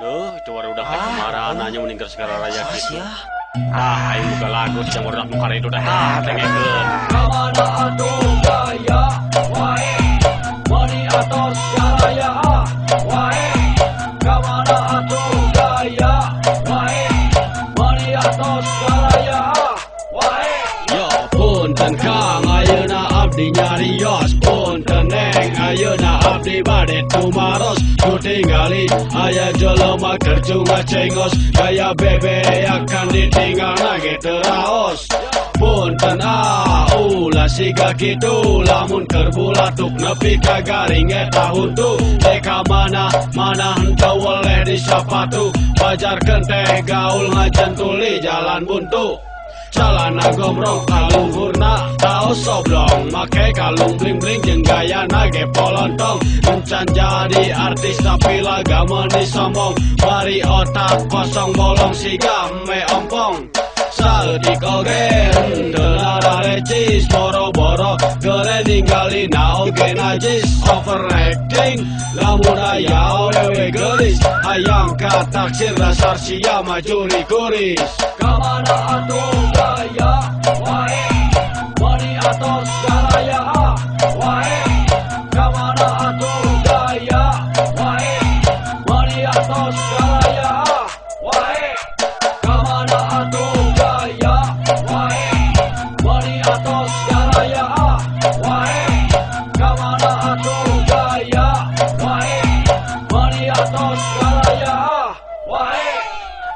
Loh, itu baru udah kayak kemarin nanya meninggal segala raya gitu. Ya. Ayo buka lagu yang baru buka itu dah. Tengekeun. Kamana atuh gaya wae mani atos galaya wae kamana atuh gaya wae mani atos galaya wae. Yo punten Kang ayeuna abdi nyarios, punten Neng ayeuna abdi bade tumaros. Ku tinggali aya jelema kerju ngacengos, gaya bebe akan ditinggal nage teraos. Punten ulah siga kitu lamun keur bulatuk nepi ka garing eta huntu teka mana henteu weleh di sapatu pajarkeun teh gaul ngajan tuli jalan buntu. Calana gombrong kaluhurna taos soblong, make kalung bling-bling jeung gayana ge polontong. Encan jadi artis tapi laga meuni sombong, bari otak kosong bolong siga me ompong. Saeutik oge henteu recis boro-boro geure ninggalina oge najis. Overacting lamun aya awewe geulis hayang ka taksir dasar sia majuri kuris. Kamana atuh gaya wae mani atos galaya wae kamana atuh gaya wae mani atos galaya wae kamana atuh gaya wae mani atos galaya wae kamana atuh gaya wae mani atos galaya wae.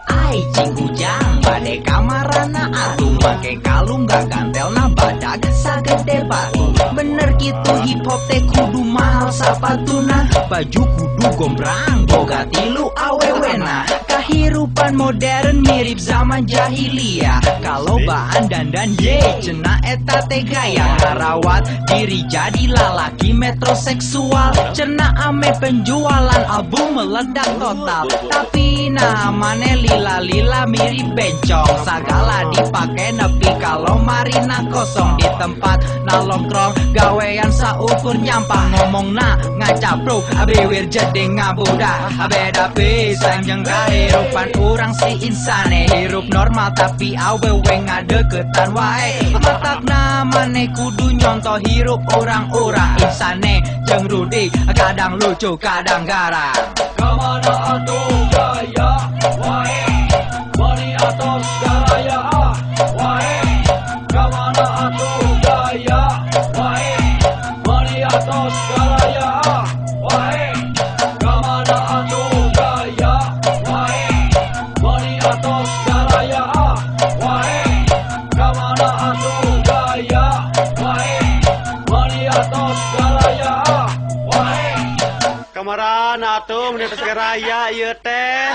Ai cing ujang bade kamarana atuh make kalung gagantelna badag sagede batu. Bener gitu hip hop teh kudu mahal sapatuna, baju kudu gombrang boga tilu awewena. Kahirupan modern mirip zaman jahiliyah, kalau bahan dandan ye cenah eta teh gaya. Ngarawat diri jadi lalaki metroseksual, cenah ame penjualan album meledak total. Tapi namanya lila-lila mirip bencong, sagala dipake nepi kalau marina kosong. Di tempat nalongkrong gawean saukur nyampang, ngomongna ngacapruk abewir jadi ngabudak. Beda pisan jeung kahirupan urang si insane, hirup normal tapi awewe ngadeketan wae. Matakna maneh kudu nyontoh hirup orang-orang insane jeung Rudi, kadang lucu kadang garang. Kamana atuh gaya wae mani atos galaya wae kamana atuh gaya wae mani atos galaya wae kamana atuh gaya wae mani atos galaya wae kamana atuh gaya wae mani atos galaya wae. Kamaran atuh di atas raya ieu teh.